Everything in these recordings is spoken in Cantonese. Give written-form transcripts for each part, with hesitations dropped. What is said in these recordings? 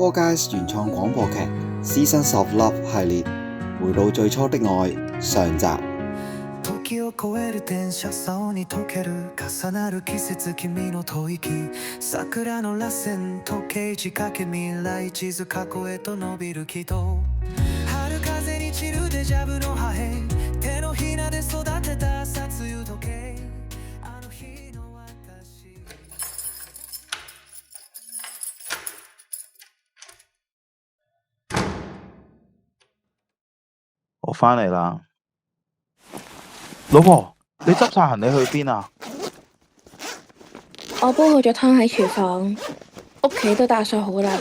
Four Guys 原創廣播劇《Seasons of Love》系列回到最初的愛上集。時を越える電車竿に溶ける重なる季節君の吐息桜の螺旋時計仕掛け未来地図過去へと伸びる軌道春風に散るデジャブの破片手のひらで育てた殺油時計あの日の私我返嚟啦，老婆，你執晒行李去邊啊？我煲好咗湯喺廚房，屋企都打掃好啦。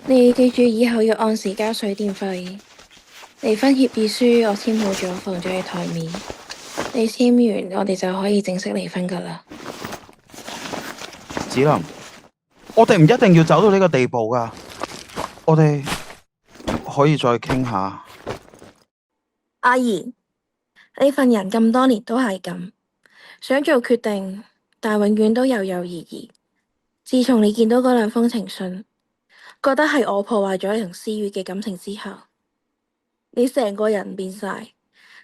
你記住以後要按時交水電費。離婚協議書我簽好咗，放咗喺台面。你簽完，我哋就可以正式離婚噶啦。子琳，我哋唔一定要走到呢個地步噶，我哋可以再傾下。阿姨，你份人咁多年都係咁，想做決定，但永遠都猶猶豫豫。自從你見到嗰兩封情信，覺得係我破壞咗你同思雨嘅感情之後，你成個人變晒，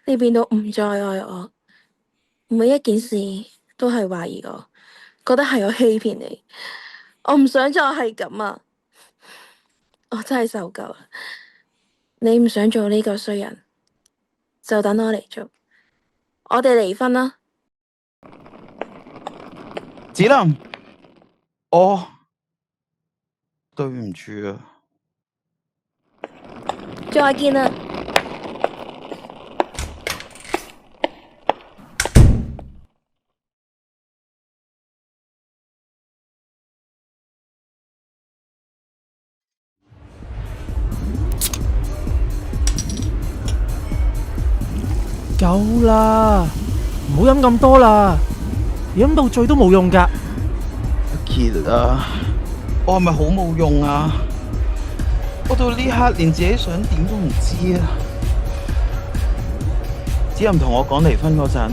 你變到唔再愛我，每一件事都係懷疑我，覺得係我欺騙你。我唔想再係咁啊！我真係受夠啦！你唔想做呢個衰人，就等我嚟做，我哋離婚啦！子琳，我對唔住啊！再見啦！夠啦，唔好飲咁多啦，飲到醉都冇用噶。杰啊，我係咪好冇用啊？我到呢刻連自己想點都唔知啊！子琳同我講離婚嗰陣，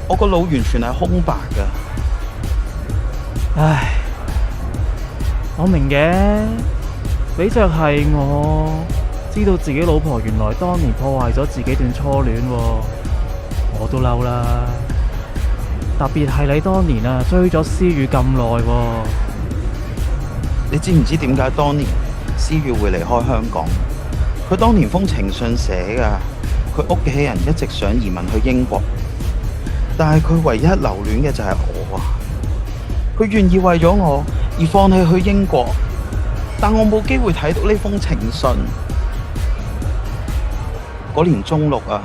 我個腦完全係空白噶。唉，我明嘅，比着係我知道自己老婆原來當年破壞咗自己段初戀喎。我都嬲啦，特別係你當年啊追咗思雨咁耐喎。你知唔知點解當年思雨會離開香港？佢當年封情信寫噶，佢屋企人一直想移民去英國，但係佢唯一留戀嘅就係我啊！佢願意為咗我而放棄去英國，但我冇機會睇到呢封情信。嗰年中六啊，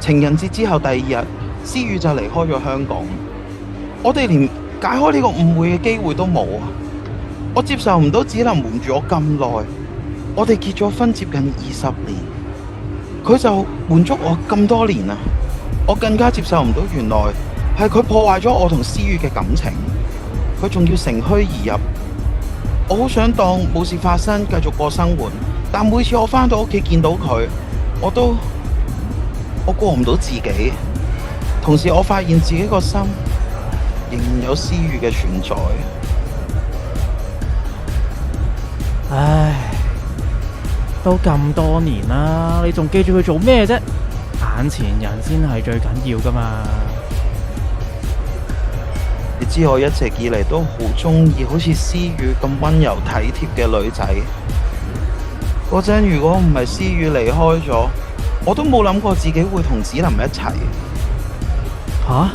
情人節之後第二日，思雨就離開咗香港。我哋連解開呢個誤會嘅機會都冇啊！我接受唔到子琳瞞住我咁耐，我哋結咗婚接近20年，佢就瞞足我咁多年啊！我更加接受唔到，原來係佢破壞咗我同思雨嘅感情，佢仲要乘虛而入。我好想當冇事發生，繼續過生活，但每次我返到屋企見到佢，我過唔到自己。同時我發現自己個心仍然有思雨嘅存在。唉，都咁多年啦，你仲記住佢做咩啫？眼前人先係最緊要噶嘛。你知我一直以嚟都好鍾意好似思雨咁溫柔體貼嘅女仔。嗰陣如果唔係思雨離開咗，我都冇諗過自己會同子琳一齊。吓？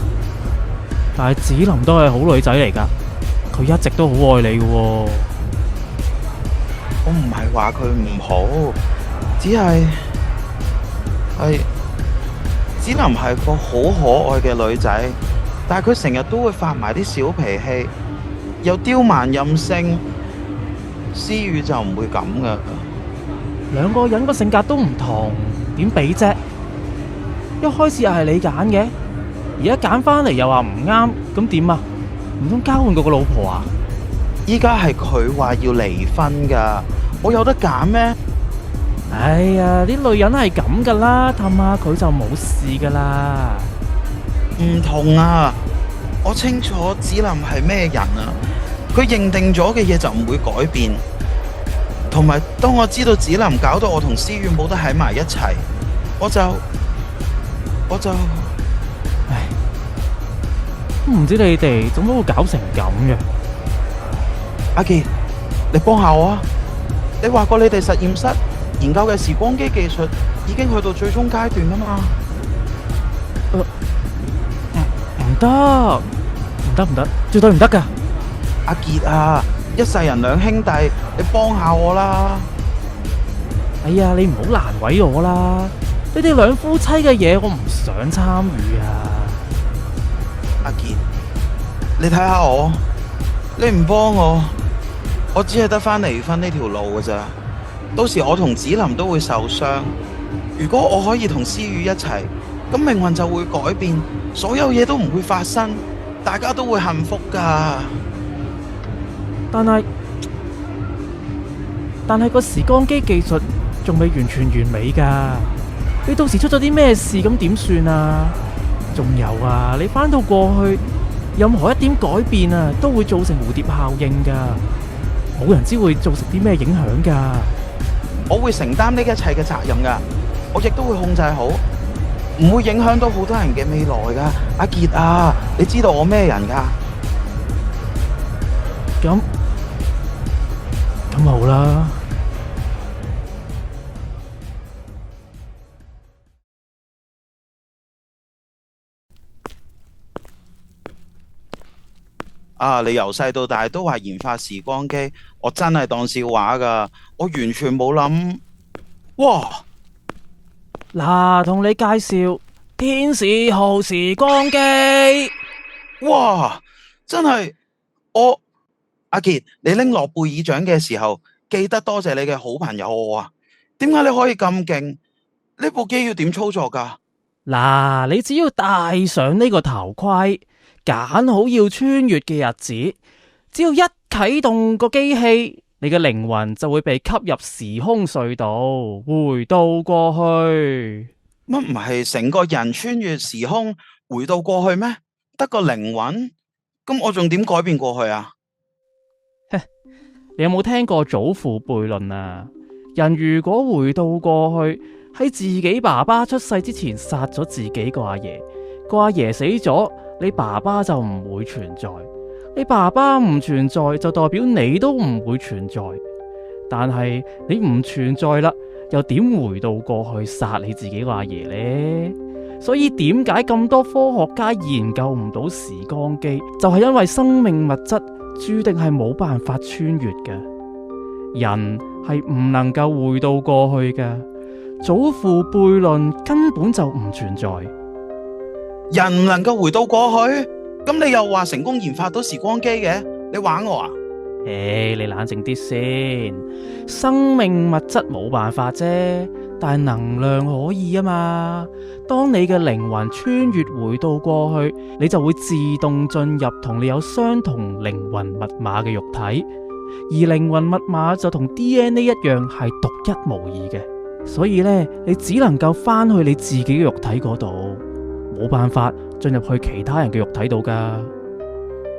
但係子琳都係好女仔嚟噶，佢一直都好愛你噶喎。我唔係話佢唔好，只係子琳係個好可愛嘅女仔，但係佢成日都會發埋啲小脾氣，又刁蠻任性。思雨就唔會咁噶。兩個人個性格都唔同，點比啫？一開始又係你揀嘅，而家揀返嚟又話唔啱，咁點啊？唔通交換過個老婆啊？依家係佢話要離婚噶，我有得揀咩？哎呀，啲女人係咁噶啦，氹下佢就冇事噶啦。唔同啊！我清楚子琳係咩人啊，佢認定咗嘅嘢就唔會改變。同埋當我知道子林搞到我同思雨冇得喺埋一齊，我就，唉，都唔知你哋做乜會搞成咁嘅。阿傑，你幫下我啊！你話過你哋實驗室研究嘅時光機技術已經去到最終階段啊嘛？唔得，絕對唔得噶！阿傑啊，一世人兩兄弟，你幫下我啦！哎呀，你唔好難為我啦！你哋兩夫妻嘅嘢，我唔想參與啊！阿傑，你睇下我，你唔幫我只係得返離婚呢條路㗎咋。到時我同子林都會受傷。如果我可以同思雨一齊，咁命運就會改變，所有嘢都唔會發生，大家都會幸福㗎。但係個時光機技術仲未完全完美噶，你到時出咗啲咩事咁點算啊？仲有啊，你返到過去，任何一點改變啊，都會造成蝴蝶效應噶，冇人知會造成啲咩影響噶。我會承擔呢一切嘅責任噶，我亦都會控制好，唔會影響到好多人嘅未來噶。阿傑啊，你知道我咩人噶？咁好啦。啊！你由細到大都話研發時光機，我真係當笑話噶，我完全冇諗。哇！嗱，同你介紹天使號時光機。哇！真係阿傑，你拎諾貝爾獎嘅時候，記得多謝你嘅好朋友我啊！點解你可以咁勁？呢部機要點操作噶？嗱，你只要戴上呢個頭盔，揀好要穿越嘅日子，只要一啟動個機器，你嘅靈魂就會被吸入時空隧道，回到過去。乜唔係成個人穿越時空回到過去咩？得個靈魂？咁我仲點改變過去啊？你有冇聽過祖父悖論啊？人如果回到過去，喺自己爸爸出世之前殺咗自己個阿爺，個阿爺死咗，你爸爸就唔會存在。你爸爸唔存在，就代表你都唔會存在。但係你唔存在啦，又點回到過去殺你自己個阿爺呢？所以點解咁多科學家研究唔到時光機，就係因為生命物質注定係冇辦法穿越嘅，人係唔能夠回到過去嘅。祖父悖論根本就唔存在。人唔能夠回到過去？咁你又話成功研發到時光機嘅？你玩我啊？你冷靜啲先。生命物質冇辦法啫，但係能量可以啊嘛。當你嘅靈魂穿越回到過去，你就會自動進入同你有相同靈魂密碼嘅肉體，而靈魂密碼就同 DNA 一樣係獨一無二嘅。所以呢，你只能夠翻去你自己嘅肉體嗰度，冇辦法進入去其他人嘅肉體度噶。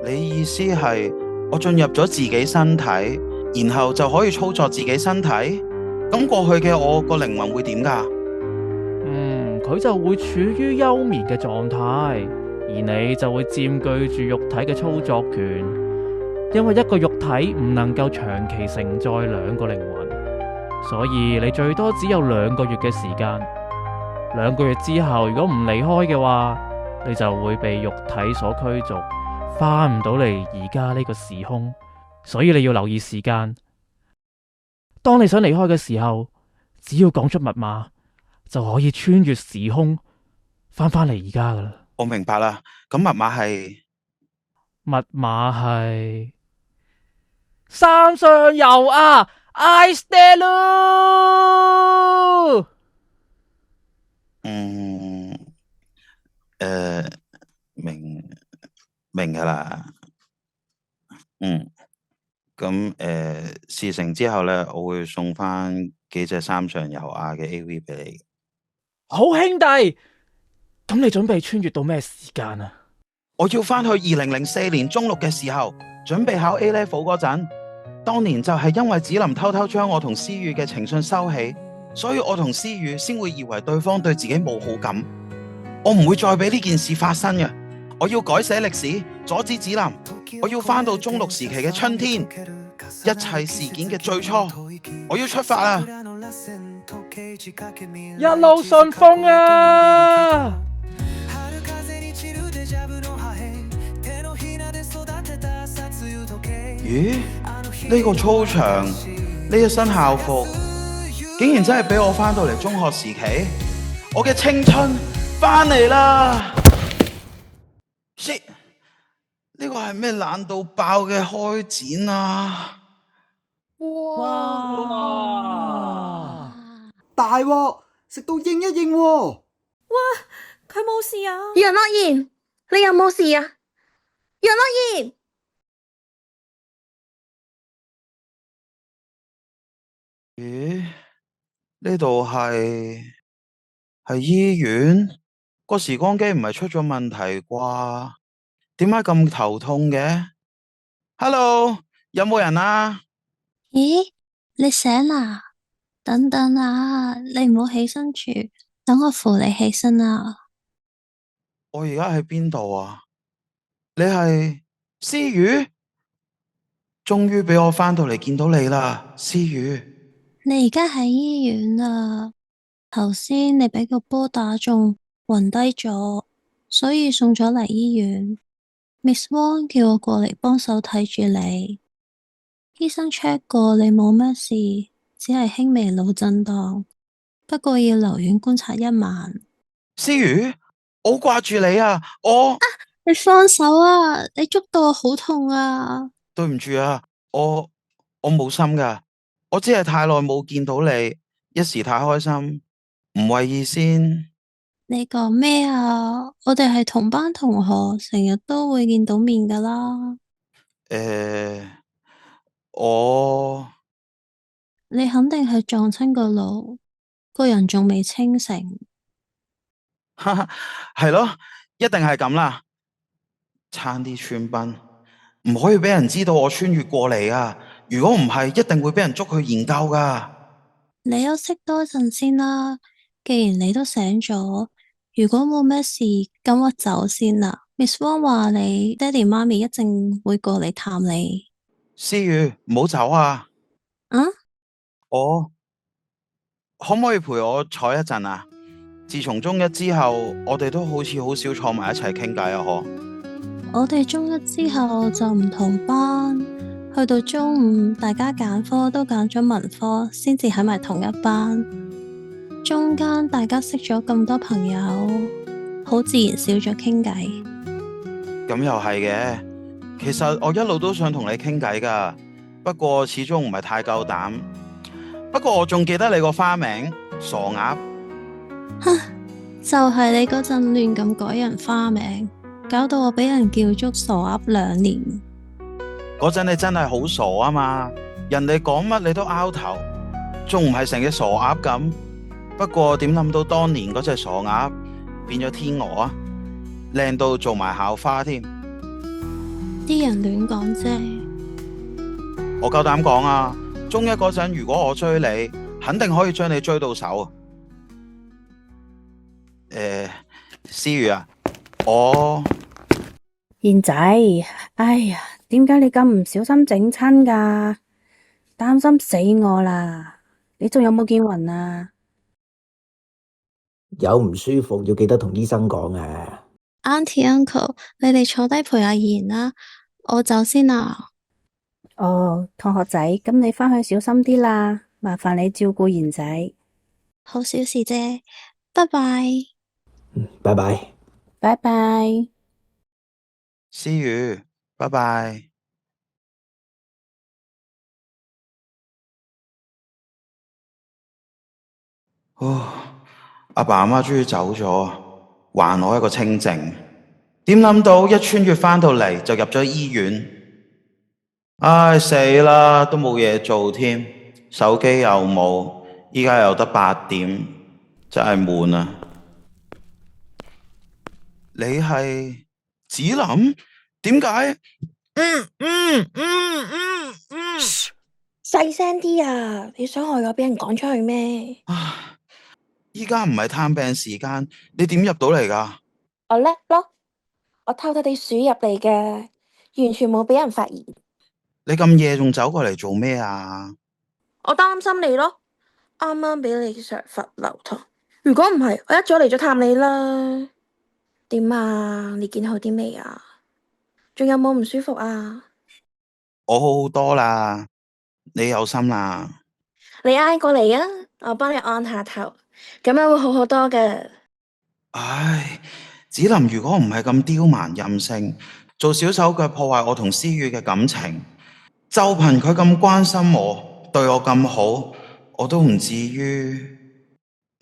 你意思係我進入咗自己身體，然後就可以操作自己身體？咁過去嘅我個靈魂會點噶？佢就會處於休眠嘅狀態，而你就會佔據住肉體嘅操作權，因為一個肉體唔能夠長期承載兩個靈魂，所以你最多只有2個月嘅時間。2個月之後，如果唔離開嘅話，你就會被肉體所驅逐，翻唔到嚟而家呢個時空。所以你要留意時間。當你想離開嘅時候，只要講出密碼，就可以穿越時空翻返嚟而家噶啦。我明白啦。咁密碼係三上悠亞，I stand you。明噶啦。咁事成之後呢，我會送翻幾隻三上悠亞嘅 AV 俾你。好兄弟，咁你準備穿越到咩時間啊？我要翻去2004年中6嘅時候，準備考 A Level 嗰陣。當年就係因為子林偷偷將我同思雨嘅情信收起，所以我同思雨先會以為對方對自己冇好感。我唔會再俾呢件事發生嘅。我要改寫歷史，阻止子林。我要返到中六時期嘅春天，一切事件嘅最初。我要出發啦！一路順風啊！咦？呢個操場，呢一身校服，竟然真係俾我返到嚟中學時期，我嘅青春返嚟啦！shit！呢個係咩爛到爆嘅開展啊！哇！大鑊，食到應一應喎！佢冇事啊？楊樂妍，你有冇事啊？楊樂妍，咦？呢度係醫院？個時光機唔係出咗問題啩？點解咁頭痛嘅 ？Hello， 有冇人啊？咦，你醒啦？等等啊，你唔好起身住，等我扶你起身啊！我而家喺邊度啊？你係思雨？終於俾我返到嚟見到你啦，思雨。你而家喺醫院啊？頭先你俾個波打中，暈低咗，所以送咗嚟醫院。Miss Wong 叫我過嚟幫手睇住你。醫生 check 過你冇咩事，只係輕微腦震盪，不過要留院觀察1晚。思雨，我好掛住你啊！你放手啊！你捉到我好痛啊！對唔住啊，我冇心噶，我只係太耐冇見到你，一時太開心，唔為意先。你講咩啊？我哋係同班同學，成日都會見到面噶啦。我你肯定係撞親個腦，個人仲未清醒。係咯，一定係咁啦。差啲穿崩，唔可以俾人知道我穿越過嚟啊！如果唔係，一定會俾人捉去研究噶。你休息多陣先啦。既然你都醒咗，如果冇咩事，咁我走先啦。Miss Wong 話你爹哋媽咪一定會過嚟探你。思雨，唔好走啊！啊？我可唔可以陪我坐一陣啊？自從中一之後，我哋都好似好少坐埋一齊傾偈啊！我哋中一之後就唔同班，去到中五大家揀科都揀咗文科，先至喺埋同一班。中間大家識咗咁多朋友，好自然少咗傾偈。咁又係嘅，其實我一路都想同你傾偈噶，不過始終唔係太夠膽。不過我仲記得你個花名傻鴨。就係你嗰陣亂咁改人花名，搞到我俾人叫足傻鴨2年。嗰陣你真係好傻啊嘛，人哋講乜你都拗頭，仲唔係成隻傻鴨咁。不過點諗到當年嗰隻傻鴨變咗天鵝啊，靚到做埋校花添。啲人亂講啫。我夠膽講啊，中一嗰陣如果我追你，肯定可以將你追到手。思雨啊，賢仔，哎呀，點解你咁唔小心整親噶？擔心死我啦！你仲有冇見暈啊？有唔舒服要記得同醫生講啊。Auntie Uncle，你哋坐低陪阿妍啦，我走先啦。哦，同學仔，咁你返去小心啲啦，麻煩你照顧賢仔。好小事啫，拜拜。拜拜。拜拜。思雨，拜拜。阿爸阿媽終於走咗，還我一個清靜。點諗到一穿越返到嚟就入咗醫院，唉死啦，都冇嘢做添，手機又冇，依家又得8點，真係悶啊！你係子林？點解？細聲啲啊！你想害我俾人趕出去咩？唉，依家唔係探病時間，你點入到嚟噶？我叻咯，我偷偷地鼠入嚟嘅，完全冇俾人發現。你咁夜仲走過嚟做咩啊？我擔心你咯，啱啱俾你上罰留堂。如果唔係，我一早嚟咗探你啦。點啊？你見好啲未啊？仲有冇唔舒服啊？我好好多啦，你有心啦。你挨過嚟啊，我幫你按下頭，咁樣會好好多嘅。唉，子林如果唔係咁刁蠻任性，做小手腳破壞我同思雨嘅感情，就憑佢咁關心我，對我咁好，我都唔至於。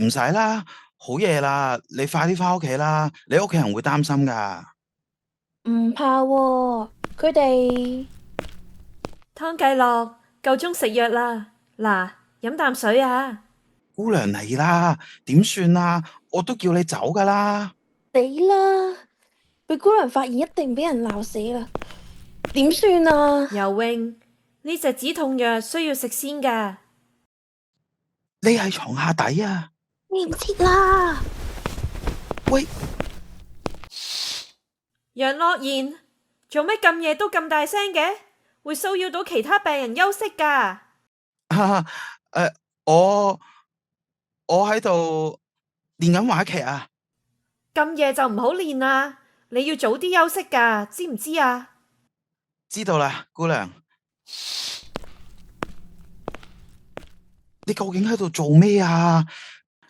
唔使啦，好夜啦，你快啲返屋企啦，你屋企人會擔心噶。唔怕喎，佢哋湯計落，夠鐘食藥啦。嗱，飲啖水啊。姑娘嚟啦，點算啊？我都叫你走噶啦。死啦！被姑娘發現一定俾人鬧死啦，點算啊？游泳，呢隻止痛藥需要食先噶。你喺床下底啊？你唔切啦！喂，楊樂賢，做咩咁夜都咁大聲嘅？會騷擾到其他病人休息噶。我喺度練緊話劇啊。咁夜就唔好練啦，你要早啲休息噶，知唔知啊？知道啦，姑娘。你究竟喺度做咩啊？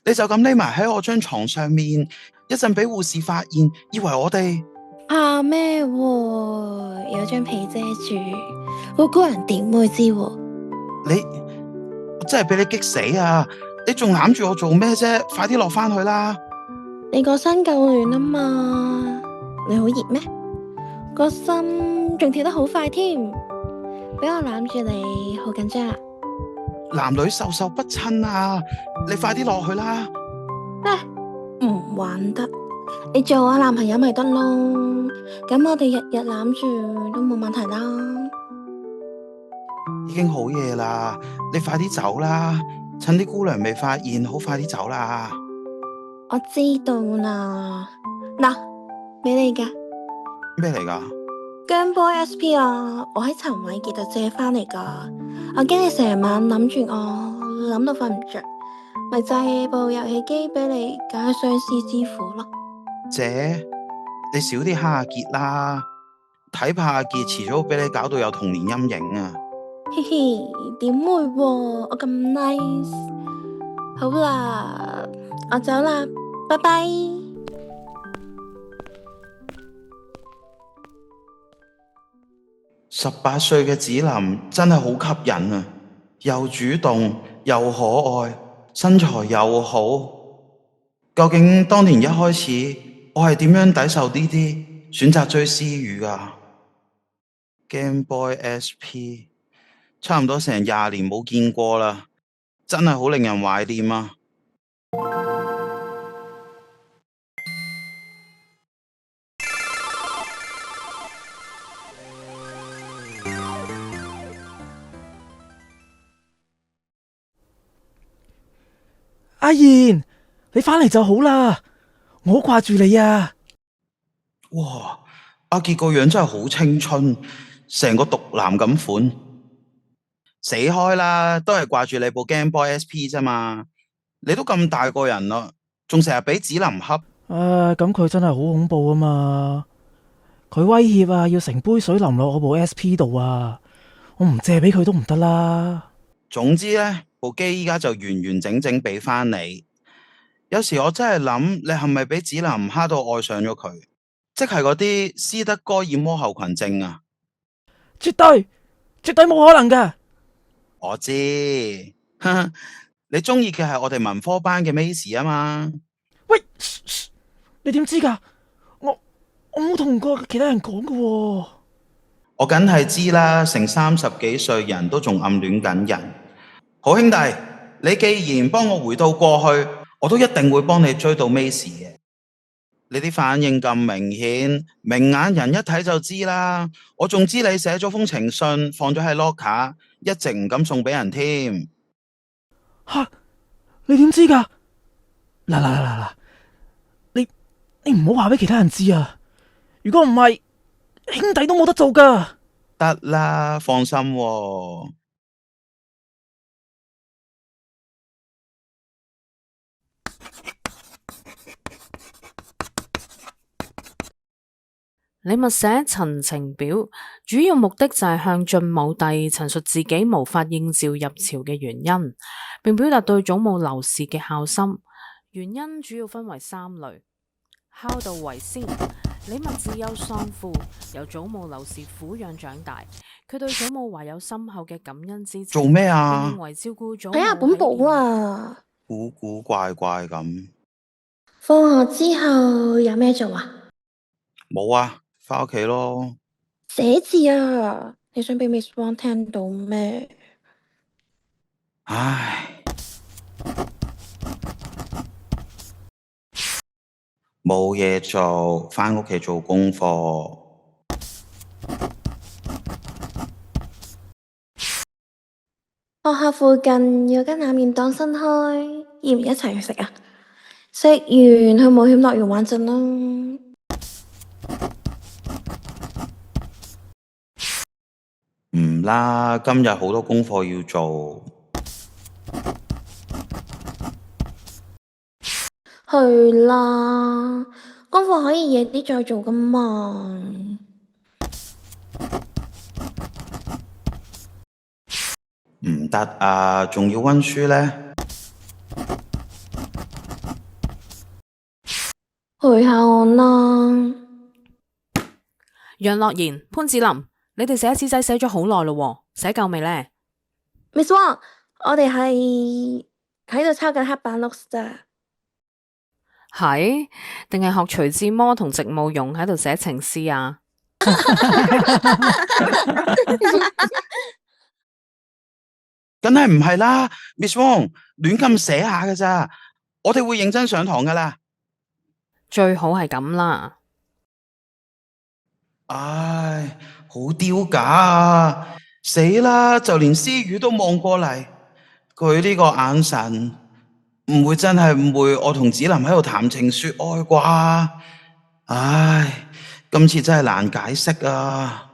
你就咁匿埋喺我張床上面，一陣俾護士發現，以為我哋怕咩喎？有張被遮住，個姑娘點會知喎？我真係俾你激死啊！你仲攬住我做咩啫？快啲落翻去啦！你個身夠暖啊嘛？你好熱咩？個心仲跳得好快添，俾我攬住你，好緊張啊！男女授受不親啊！你快啲落去啦！唔玩得，你做我男朋友咪得咯。咁我哋日日攬住都冇問題啦。已經好夜啦，你快啲走啦！趁啲姑娘未發現，好快啲走啦！我知道啦，嗱，俾你噶咩嚟噶？姜 boy SP 啊，我喺陳偉傑度借翻嚟噶。我驚你成晚諗住我，諗到瞓唔着，咪借部遊戲機俾你解相思之苦咯。姐，你少啲蝦阿傑啦，睇怕阿傑遲早俾你搞到有童年陰影啊！嘻嘻，點會喎？我咁 nice。好啦，我走啦，拜拜。18歲嘅子林真係好吸引啊，又主動又可愛，身材又好。究竟當年一開始我係點樣抵受呢啲，選擇追思雨噶？Game Boy SP 差唔多成20年冇見過啦，真係好令人懷念啊！阿賢，你返嚟就好啦，我好掛住你啊！哇，阿傑個樣真係好青春，成個毒男咁款。死開啦，都係掛住你部 Game Boy SP 啫嘛。你都咁大個人啦，仲成日俾子林恰。咁佢真係好恐怖啊嘛！佢威脅啊，要成杯水淋落我部 SP 度啊！我唔借俾佢都唔得啦。總之呢，部機依家就完完整整俾翻你。有時我真係諗，你係咪俾子林蝦到愛上咗佢？即係嗰啲斯德哥爾摩候群症啊！絕對冇可能噶！我知，你中意嘅係我哋文科班嘅 Macy 啊嘛？喂，你點知噶？我冇同過其他人講噶喎。我梗係知啦，成30幾歲人都仲暗戀緊人。好兄弟，你既然幫我回到過去，我都一定會幫你追到 Macy 嘅。你啲反應咁明顯，明眼人一睇就知啦。我仲知你寫咗封情信放咗喺 locker，一直唔敢送俾人添。吓，你點知㗎？嗱，你唔好話俾其他人知啊！如果唔係，兄弟都冇得做㗎。得啦，放心喎。你默寫陳情表，主要目的就係向晉武帝陳述自己無法應召入朝嘅原因，並表達對祖母劉氏嘅孝心。原因主要分為三類：孝道為先。李默自幼喪父，由祖母劉氏撫養長大，佢對祖母懷有深厚嘅感恩之情。做咩啊？並認為照顧祖母睇下本簿啊！古古怪怪咁。放學之後有咩做啊？冇啊，返屋企咯。寫字啊！你想俾 Miss Wang 聽到咩？唉，冇嘢做，返屋企做功課。學校附近有間冷麵檔新開，要唔要一齊去食啊？食完去冒險樂園玩陣啦。唔啦，今日好多功課要做。去啦，功課可以夜啲再做噶嘛。唔得啊，仲要溫書呢。陪下我啦。楊樂賢、潘子林，你哋寫紙仔寫咗好耐咯，寫夠未呢？ Miss Wang，我哋係喺度抄緊黑板 notes 咋。係？定係學徐志摩同席慕容喺度寫情詩啊？梗係唔係啦 ，Miss Wang 亂咁寫下㗎咋，我哋會認真上堂㗎啦。最好係咁啦。唉，好丟架啊！死啦，就連思雨都望過嚟，佢呢個眼神唔會真係誤會我同子林喺度談情說愛啩？唉，今次真係難解釋啊！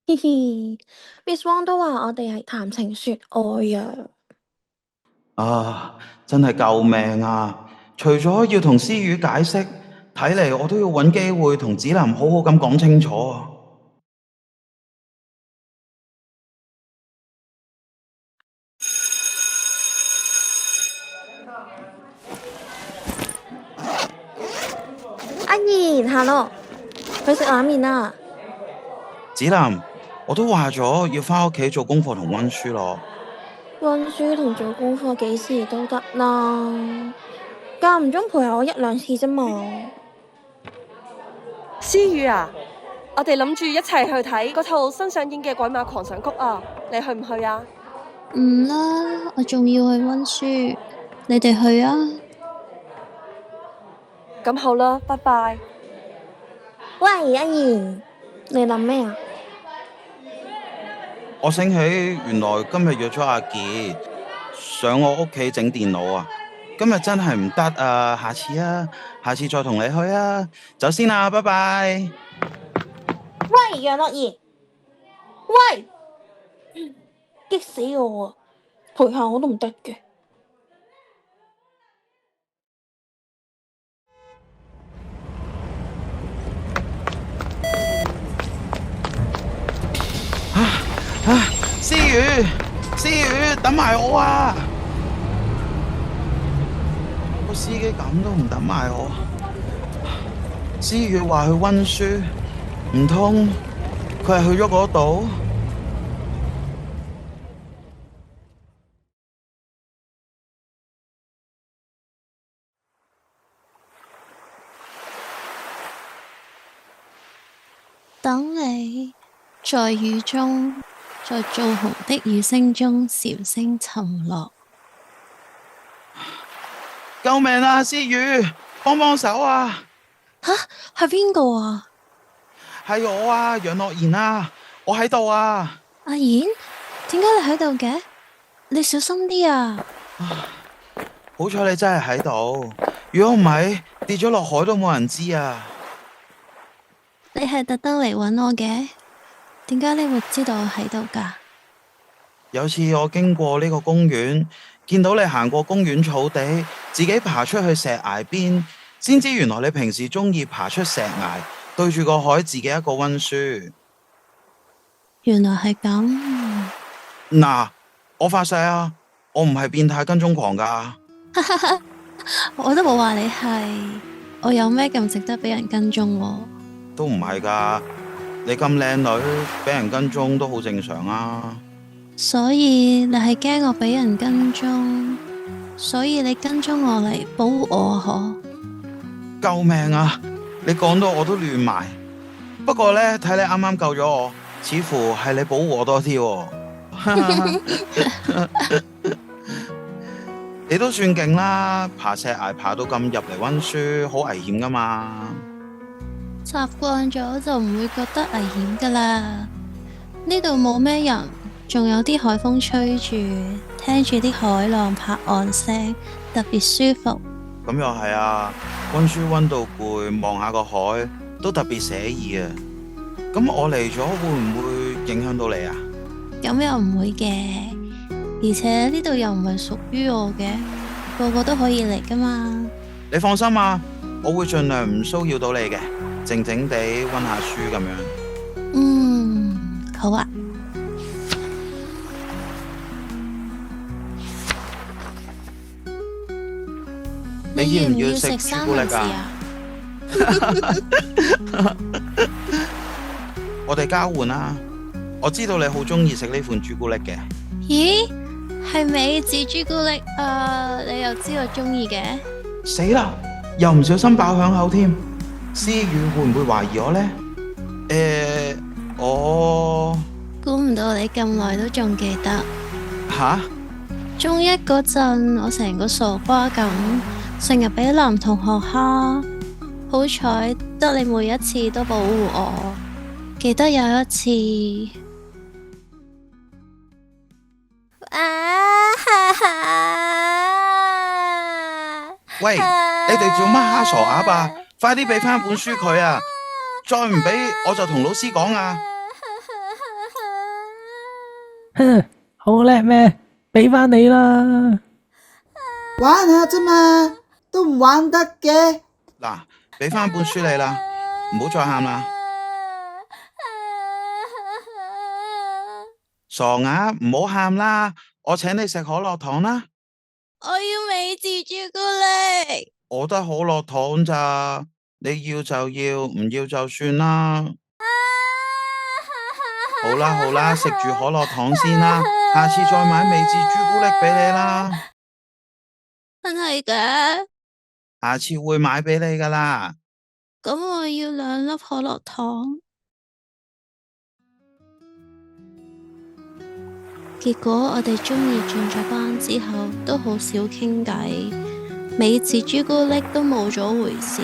嘻嘻，Miss Wang 都話我哋係談情說愛啊！啊，真係救命啊！除咗要同思雨解釋，睇嚟我都要揾機會同子林好好咁講清楚啊！阿賢，行咯，去食冷麵啦！子林，我都話咗要返屋企做功課同溫書咯。溫書同做功課幾時都得啦，間唔中陪下我一兩次啫嘛。思雨啊，我哋諗住一齊去睇嗰套新上映嘅《鬼馬狂想曲》啊，你去唔去啊？唔啦，我仲要去溫書，你哋去啊。咁好啦，拜拜。喂，阿賢，你諗咩啊？我醒起原來今日約咗阿傑上我屋企整電腦啊！今日真係唔得啊，下次啊，下次再同你去啊！走先啦，拜拜。喂，楊樂賢，喂，激死我啊！陪下我都唔得嘅。思雨，思雨，等埋我啊！個司機咁都唔等埋我。思雨話去溫書，唔通佢係去咗嗰度？等你在雨中，在造紅的雨聲中悄聲沉落。救命啊！思雨，幫幫手啊！吓，係邊個啊？係我啊，楊樂賢啊，我喺度啊！阿賢，點解你喺度嘅？你小心啲啊！好彩你真係喺度，如果唔係跌咗落海都冇人知啊！你係特登嚟搵我嘅？點解你會知道我喺度㗎？有次我經過呢個公園，見到你行過公園草地，自己爬出去石崖邊，先知原來你平時中意爬出石崖，對住個海自己一個溫書。原來係咁。嗱，我發誓啊，我唔係變態跟蹤狂㗎。我都冇話你係，我有咩咁值得俾人跟蹤喎？都唔係㗎，你咁靚女，俾人跟蹤都好正常啊。所以你係驚我俾人跟蹤，所以你跟蹤我嚟保護我啊？嗬？救命啊！你講到我都亂埋。不過呢，睇你啱啱救咗我，似乎係你保護我多啲喎。你都算勁啦，爬石崖爬到咁入嚟溫書，好危險噶嘛。習慣咗就唔會覺得危險噶啦。呢度冇咩人，仲有啲海風吹住，聽住啲海浪拍岸聲，特別舒服。咁又係啊，溫書溫到攰，望下個海都特別寫意啊。咁我嚟咗會唔會影響到你啊？咁又唔會嘅，而且呢度又唔係屬於我嘅，個個都可以嚟噶嘛。你放心啊，我會盡量唔騷擾到你嘅，靜靜地溫下書咁樣。好啊。你要唔要食朱古力啊？我哋交換啦。我知道你好中意食呢款朱古力嘅。咦，係美字朱古力啊？你又知我中意嘅？死啦，又唔小心爆響口添。思雨會唔會懷疑我呢？我估唔到你咁耐都仲記得。吓？中一嗰陣，我成個傻瓜咁，成日俾男同學蝦，好彩得你每一次都保護我。記得有一次，喂，你哋做乜蝦傻鴨啊？快啲俾翻本書佢啊！再唔俾我就同老師講啊！哼，好叻咩？俾翻你啦！玩下啫嘛，都唔玩得嘅。嗱，俾翻本書你啦，唔好再喊啦。傻鴨，唔好喊啦，我請你食可樂糖啦。我要美字朱古力。我得可樂糖咋，你要就要，唔要就算啦。好啦好啦，食住可樂糖先啦，下次再買美字朱古力俾你啦。真係嘅？下次會買俾你噶啦。咁我要2粒可樂糖。結果我哋中意轉咗班之後，都好少傾偈，美字朱古力都冇咗回事。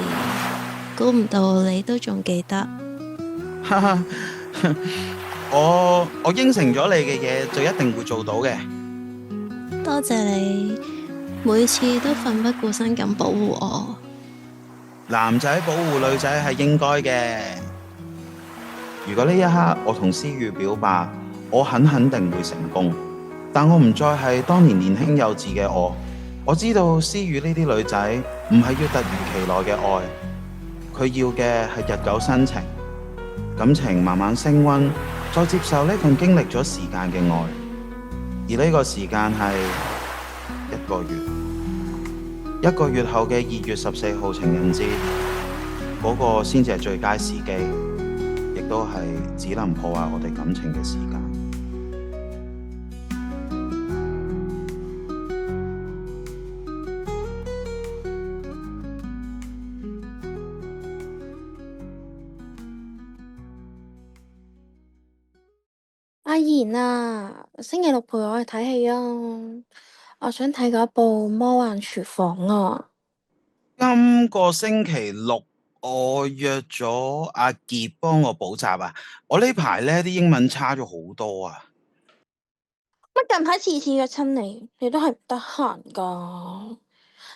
估唔到你都仲記得。哈哈，我應承咗你嘅嘢就一定會做到嘅。多謝你每次都奮不顧身咁保護我。男仔保護女仔係應該嘅。如果呢一刻我同思雨表白，我肯定會成功，但我唔再係當年年輕幼稚嘅我。我知道思雨呢啲女仔唔係要突如其來嘅愛，佢要嘅係日久生情，感情慢慢升溫，再接受呢份經歷咗時間嘅愛。而呢個時間係1個月，1個月後嘅2月14號情人節，嗰個先至係最佳時機，亦都係只能破壞我哋感情嘅時間。阿賢啊，星期六陪我去睇戲啊！我想睇嗰部《魔幻廚房》啊。今個星期六我約咗阿傑幫我補習啊！我呢排呢啲英文差咗好多啊！乜近排次次約親你，你都係唔得閒噶？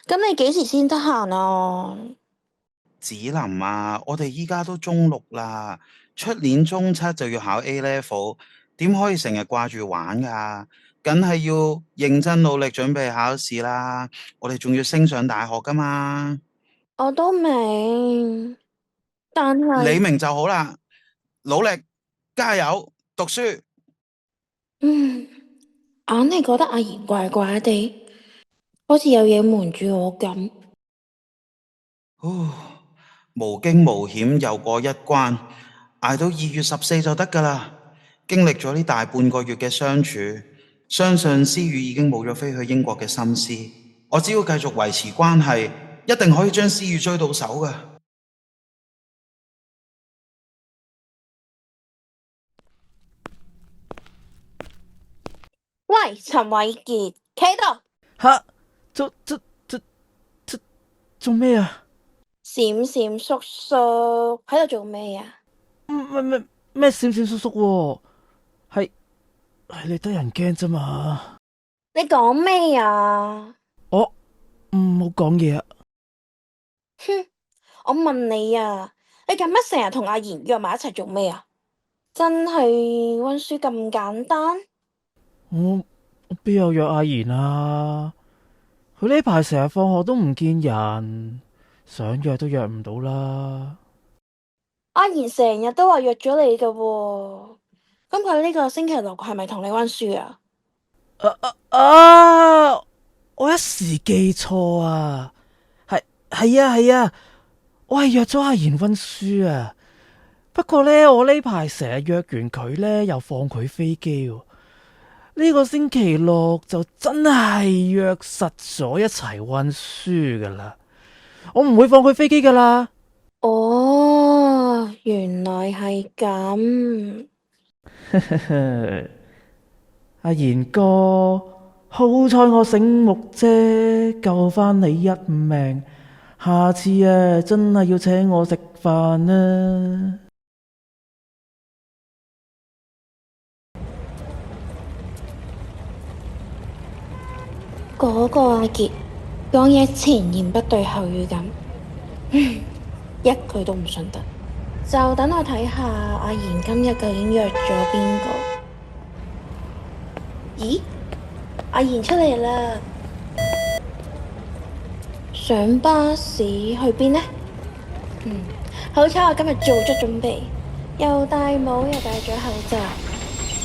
咁你幾時先得閒啊？子林啊，我哋依家都中六啦，出年中七就要考 A level，點可以成日掛住玩噶？梗係要認真努力準備考試啦！我哋仲要升上大學噶嘛？我都明，但係你明就好啦，努力加油讀書。硬係覺得阿賢怪怪地，好似有嘢瞞住我咁。無驚無險又過一關，捱到2月14就得噶啦。經歷咗呢大半個月嘅相處，相信思雨已經冇咗飛去英國嘅心思。我只要繼續維持關係，一定可以將思雨追到手噶。喂，陳偉傑，企度！吓，做咩啊？閃閃叔叔喺度做咩啊？咩閃閃叔叔喎？係你得人驚啫嘛？你講咩啊？我唔好講嘢啊！哼，我問你啊，你做乜成日同阿賢約埋一齊做咩啊？真係溫書咁簡單？我邊有約阿賢啊？佢呢排成日放學都唔見人，想約都約唔到啦。阿賢成日都話約咗你噶喎，咁佢呢個星期六係咪同你溫書啊？我一時記錯啊，係啊，我係約咗阿賢溫書啊。不過呢，我呢排成日約完佢呢，又放佢飛機喎。呢個星期六就真係約實咗一齊溫書噶啦，我唔會放佢飛機噶啦。哦，原來係咁。阿賢哥，好彩我醒目啫，救返你一命。下次啊，真係要請我食飯啊！嗰個阿傑講嘢前言不對後語咁，一句都唔信得。就等我睇下阿賢今日究竟約咗邊個？咦，阿賢出嚟啦！上巴士去邊呢？好彩我今日做足準備，又戴帽又戴咗口罩，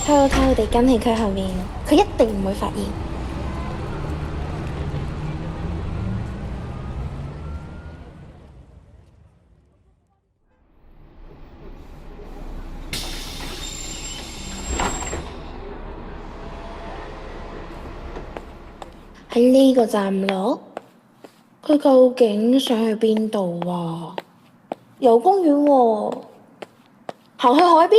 偷偷地跟喺佢後面，佢一定唔會發現。喺呢個站落，佢究竟想去邊度啊？有公園喎，行去海邊？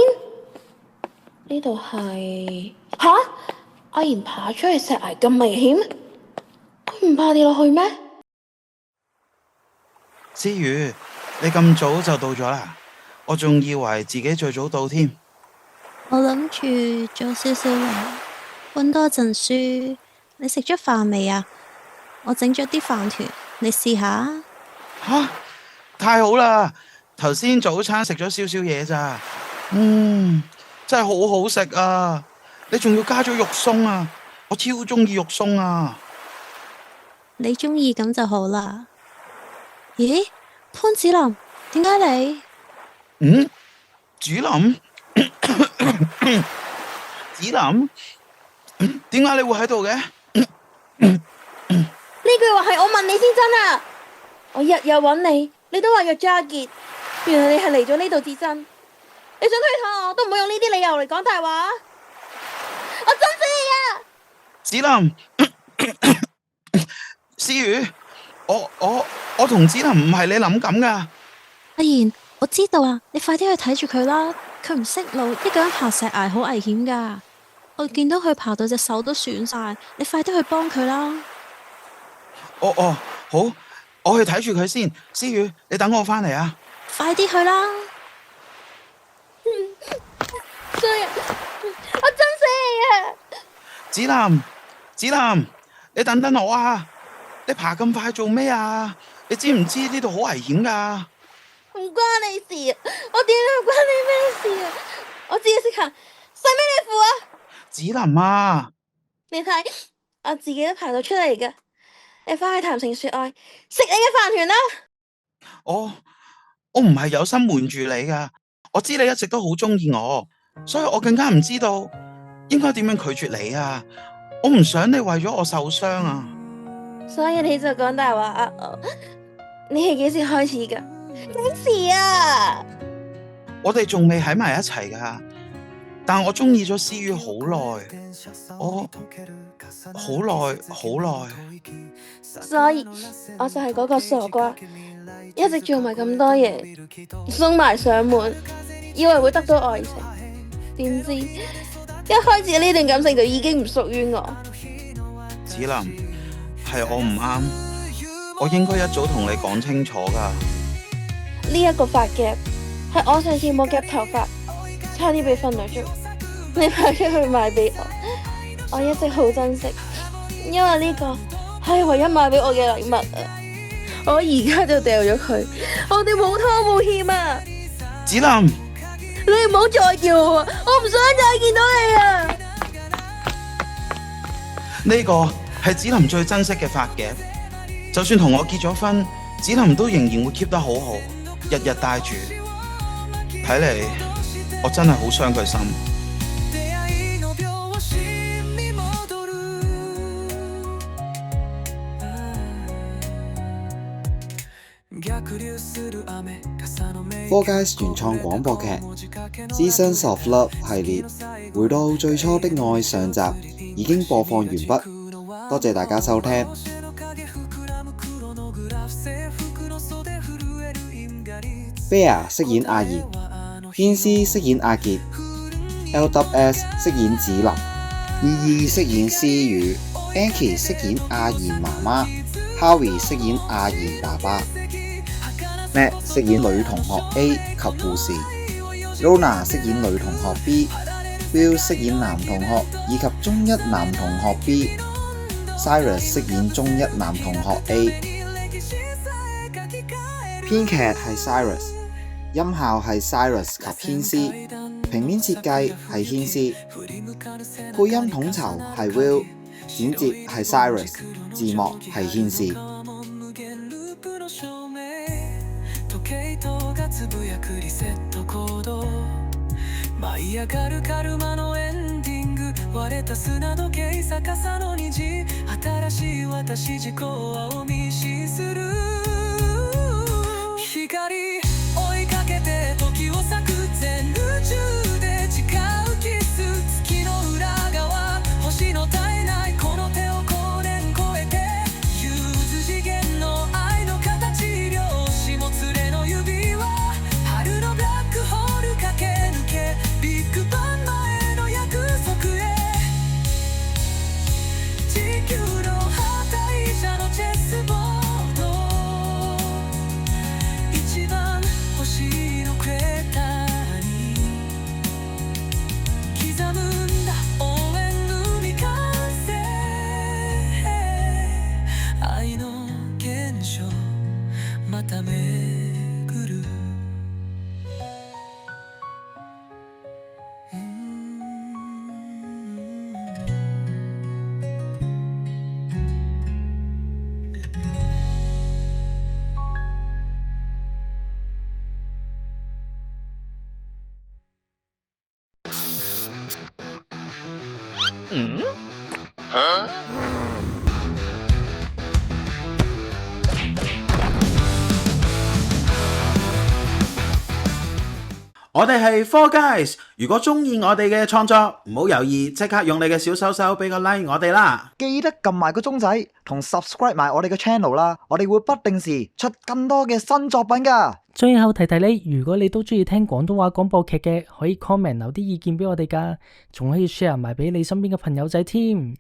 呢度係阿賢爬出去石崖咁危險，佢唔怕跌落去咩？思雨，你咁早就到咗啦，我仲以為自己最早到添。我諗住早少少嚟，溫多陣書。你食咗飯未啊？我整咗啲飯團，你試下。太好啦！頭先早餐食咗少少嘢咋，真係好好食啊！你仲要加咗肉鬆啊，我超中意肉鬆啊！你中意咁就好啦。咦，潘子林，點解你？子林，子林，點解你會喺度嘅？呢句話係我問你先真啊！我日日揾你，你都話約咗阿傑，原來你係嚟咗呢度至真。你想推搪我都唔好用呢啲理由嚟講大話。我憎死你啊！子林，思雨，我同子林唔係你諗咁噶。阿賢，我知道啊，你快啲去睇住佢啦，佢唔識路，一個人爬石崖好危險噶。我見到佢爬到隻手都損晒，你快啲去幫佢啦。好，我去睇住佢先。思雨，你等我返嚟啊！快啲去啦！衰人，我憎死你啊！子林，子林，你等等我啊！你爬咁快做咩啊？你知唔知呢度好危險噶？唔關你事啊！我點解關你咩事啊？我自己識行，使咩你扶啊？子林啊！你睇，我自己都爬到出嚟噶。你返去談情說愛，食你嘅飯團啦！我唔係有心瞞住你噶，我知你一直都好中意我，所以我更加唔知道應該點樣拒絕你啊！我唔想你為咗我受傷啊！所以你就講大話呃我。你係幾時開始噶？幾時啊？我哋仲未喺埋一齊噶，但我中意咗思雨好耐，我好耐。所以我就係嗰個傻瓜，一直做埋咁多嘢，送埋上門，以為會得到愛情，點知一開始呢段感情就已經唔屬於我。子林，係我唔啱，我應該一早同你講清楚噶。呢一個髮夾係我上次冇夾頭髮，差啲被分咗咗，你派出去賣俾我，我一直好珍惜，因為呢個係唯一買俾我嘅禮物啊！我而家就掉咗佢，我哋冇拖冇欠啊！子林，你唔好再叫我啊！我唔想再見到你啊！呢個係子林最珍惜嘅髮夾，就算同我結咗婚，子林都仍然會 keep 得好好，日日戴住。睇嚟我真係好傷佢心。Four Guys 原創廣播劇《Seasons of Love》系列回到最初的愛上集已經播放完畢，多謝大家收聽。Bear 飾演阿賢，天師飾演阿傑 ，LWS 飾演子林，依依飾演思雨 ，Anki 飾演阿賢媽媽 ，Howie 飾演阿賢爸爸。Matt 飾演女同學 A 及護士 ，Lona 飾演女同學 B，Will 飾演男同學以及中一男同學 B，Cyrus 飾演中一男同學 A。編劇係 Cyrus， 音效係 Cyrus 及軒斯，平面設計係軒斯，配音統籌係 Will， 剪接係 Cyrus， 字幕係軒斯。つぶやくリセットコード舞い上がるカルマのエンディング割れた砂時計逆さの虹新しい私自己を見死する光追いかけて時を割く全宇宙で誓うキス月の裏側星の絶えないこの手を光年超えて融通次元の愛の形量子もつれの指輪春のブラックホール駆け抜けビッグバン前の約束へ地球の破壊者のチェスボード一番星のクレーターに刻むんだ応援海完成愛の現象また巡る我哋係 Four Guys， 如果中意我哋嘅創作，唔好猶豫，即刻用你嘅小手手俾個 like 我哋啦！記得撳埋個鐘仔同 subscribe 埋我哋嘅 channel 啦，我哋會不定時出更多嘅新作品噶。最後提提你，如果你都中意聽廣東話廣播劇嘅，可以 comment 留啲意見俾我哋噶，仲可以 share 埋俾你身邊嘅朋友仔添。